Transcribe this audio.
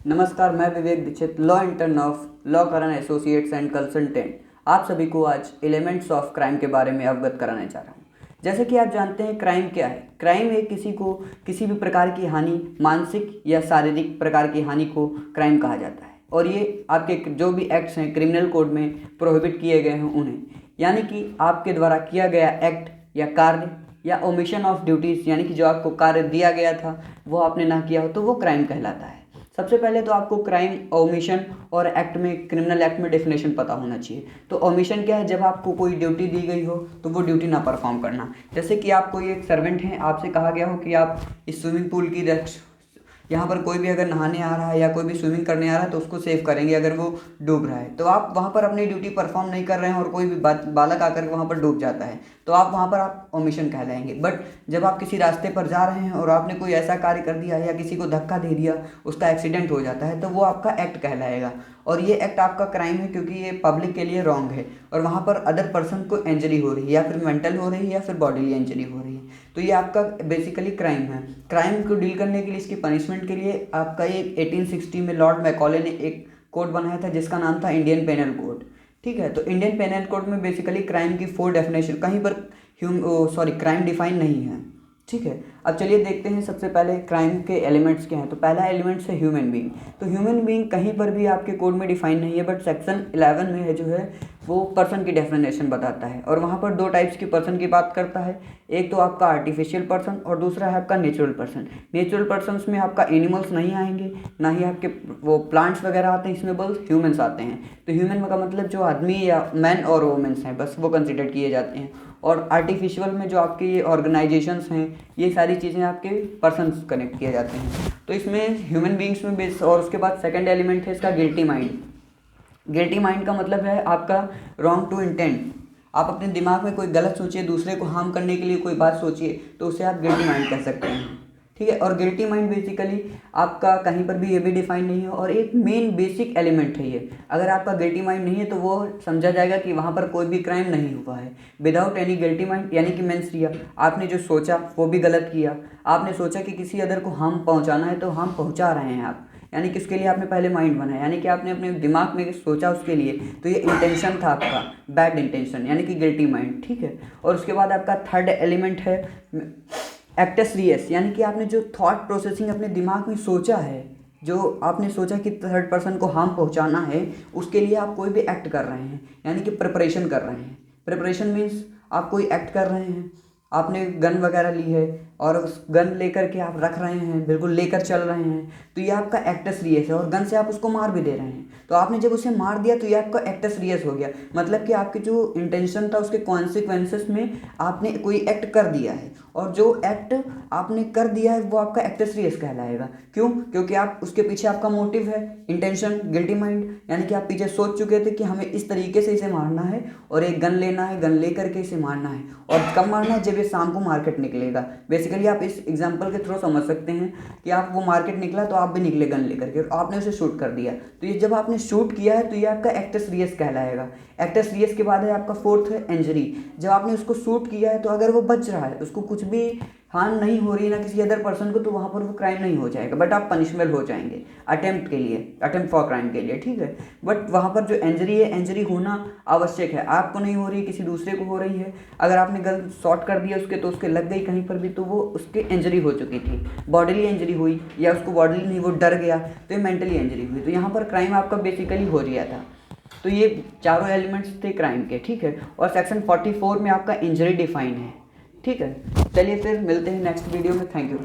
नमस्कार, मैं Vivek Dixit, law intern of law Karan associates and consultant. आप सभी को आज एलिमेंट्स ऑफ क्राइम के बारे में अवगत कराने जा रहा हूँ। जैसे कि आप जानते हैं क्राइम क्या है। क्राइम एक किसी को किसी भी प्रकार की हानि, मानसिक या शारीरिक प्रकार की हानि को क्राइम कहा जाता है। और ये आपके जो भी एक्ट्स हैं क्रिमिनल कोड में प्रोहिबिट किए गए हैं उन्हें, यानी कि आपके द्वारा किया गया एक्ट या कार्य या ओमिशन ऑफ ड्यूटीज़, यानी कि जो आपको कार्य दिया गया था वो आपने ना किया हो तो वो क्राइम कहलाता है। सबसे पहले तो आपको क्राइम, ओमिशन और एक्ट में, क्रिमिनल एक्ट में डेफिनेशन पता होना चाहिए। तो ओमिशन क्या है? जब आपको कोई ड्यूटी दी गई हो तो वो ड्यूटी ना परफॉर्म करना। जैसे कि आप कोई एक सर्वेंट हैं, आपसे कहा गया हो कि आप इस स्विमिंग पूल की यहाँ पर कोई भी अगर नहाने आ रहा है या कोई भी स्विमिंग करने आ रहा है तो उसको सेव करेंगे अगर वो डूब रहा है। तो आप वहाँ पर अपनी ड्यूटी परफॉर्म नहीं कर रहे हैं और कोई भी बालक आकर वहाँ पर डूब जाता है तो आप वहाँ पर आप ओमिशन कहलाएंगे। बट जब आप किसी रास्ते पर जा रहे हैं और आपने कोई ऐसा कार्य कर दिया या किसी को धक्का दे दिया, उसका एक्सीडेंट हो जाता है, तो वो आपका एक्ट कहलाएगा। और ये एक्ट आपका क्राइम है क्योंकि ये पब्लिक के लिए रॉन्ग है और वहाँ पर अदर पर्सन को इंजरी हो रही है, या फिर मेंटल हो रही है या फिर बॉडीली इंजरी हो रही है। तो ये आपका बेसिकली क्राइम है। क्राइम को डील करने के लिए, इसकी पनिशमेंट के लिए आपका ये 1860 में लॉर्ड मैकॉले ने एक कोड बनाया था जिसका नाम था इंडियन पेनल कोड। ठीक है, तो इंडियन पेनल कोड में बेसिकली क्राइम की 4 डेफिनेशन, कहीं पर क्राइम डिफाइन नहीं है। ठीक है, अब चलिए देखते हैं सबसे पहले क्राइम के एलिमेंट्स क्या हैं। तो पहला एलिमेंट्स है ह्यूमन बीइंग। तो ह्यूमन बीइंग कहीं पर भी आपके कोड में डिफाइन नहीं है, बट सेक्शन 11 में है जो है वो पर्सन की डेफिनेशन बताता है। और वहाँ पर 2 टाइप्स की पर्सन की बात करता है। एक तो आपका आर्टिफिशियल पर्सन और दूसरा है आपका नेचुरल पर्सन। नेचुरल पर्सन्स में आपका एनिमल्स नहीं आएंगे, ना ही आपके वो प्लांट्स वगैरह आते हैं, इसमें बस ह्यूमंस आते हैं। तो ह्यूमन का मतलब जो आदमी या मैन और वोमेंस हैं, बस वो कंसिडर किए जाते हैं। और आर्टिफिशियल में जो आपके ये ऑर्गेनाइजेशंस हैं, ये सारी चीज़ें आपके पर्सन्स कनेक्ट किए जाते हैं। तो इसमें ह्यूमन बींग्स में बेस। और उसके बाद सेकंड एलिमेंट है इसका गिल्टी माइंड। गिल्टी माइंड का मतलब है आपका रॉन्ग टू इंटेंट। आप अपने दिमाग में कोई गलत सोचिए, दूसरे को हार्म करने के लिए कोई बात सोचिए, तो उसे आप गिल्टी माइंड कह सकते हैं। ठीक है, और गिल्टी माइंड बेसिकली आपका कहीं पर भी ये भी डिफाइन नहीं है और एक मेन बेसिक एलिमेंट है ये। अगर आपका गिल्टी माइंड नहीं है तो वो समझा जाएगा कि वहाँ पर कोई भी क्राइम नहीं हुआ है। विदाउट एनी गिल्टी माइंड, यानी कि मेंस रिया, आपने जो सोचा वो भी गलत किया। आपने सोचा कि किसी अदर को हार्म पहुँचाना है तो हार्म पहुँचा रहे हैं आप, यानी कि उसके लिए आपने पहले माइंड बनाया, यानी कि आपने अपने दिमाग में सोचा उसके लिए, तो ये इंटेंशन था आपका, बैड इंटेंशन, यानी कि गिल्टी माइंड। ठीक है, और उसके बाद आपका थर्ड एलिमेंट है एक्टस रियस, यानी कि आपने जो थॉट प्रोसेसिंग अपने दिमाग में सोचा है, जो आपने सोचा कि थर्ड पर्सन को हार्म पहुंचाना है, उसके लिए आप कोई भी एक्ट कर रहे हैं, यानी कि प्रिपरेशन कर रहे हैं। प्रिपरेशन मीन्स आप कोई एक्ट कर रहे हैं, आपने गन वगैरह ली है और उस गन लेकर के आप रख रहे हैं, बिल्कुल लेकर चल रहे हैं, तो ये आपका एक्टस रियस है। और गन से आप उसको मार भी दे रहे हैं, तो आपने जब उसे मार दिया तो ये आपका एक्टस रियस हो गया। मतलब कि आपकी जो इंटेंशन था उसके कॉन्सिक्वेंसेस में आपने कोई एक्ट कर दिया है, और जो एक्ट आपने कर दिया है वो आपका एक्टस रियस कहलाएगा। क्यों? क्योंकि आप उसके पीछे आपका मोटिव है, इंटेंशन, गिल्टी माइंड, यानी कि आप पीछे सोच चुके थे कि हमें इस तरीके से इसे मारना है और एक गन लेना है, गन लेकर के इसे मारना है। और कब मारना है? जब ये शाम को मार्केट निकलेगा। बेसिकली आप इस एग्जांपल के थ्रू समझ सकते हैं कि आप वो मार्केट निकला तो आप भी निकले गन लेकर के, और आपने उसे शूट कर दिया। तो ये जब आपने शूट किया है तो ये आपका एक्टस रियस कहलाएगा। एक्टस रियस के बाद है आपका फोर्थ है इंजरी। जब आपने उसको शूट किया है तो अगर वो बच रहा है, उसको कुछ भी हार्म नहीं हो रही है ना किसी अदर पर्सन को, तो वहाँ पर वो क्राइम नहीं हो जाएगा, बट आप पनिशमेबल हो जाएंगे अटेम्प्ट के लिए, अटेम्प्ट फॉर क्राइम के लिए। ठीक है, बट वहाँ पर जो इंजरी है, इंजरी होना आवश्यक है। आपको नहीं हो रही, किसी दूसरे को हो रही है, अगर आपने गलत शॉट कर दिया उसके तो उसके लग गई कहीं पर भी, तो वो उसके इंजरी हो चुकी थी। बॉडीली इंजरी हुई या उसको बॉडीली नहीं, वो डर गया तो ये मेंटली इंजरी हुई, तो यहाँ पर क्राइम आपका बेसिकली हो गया था। तो ये चारों एलिमेंट्स थे क्राइम के। ठीक है, और सेक्शन 44 में आपका इंजरी डिफाइन है। ठीक है, चलिए फिर मिलते हैं नेक्स्ट वीडियो में। Thank you.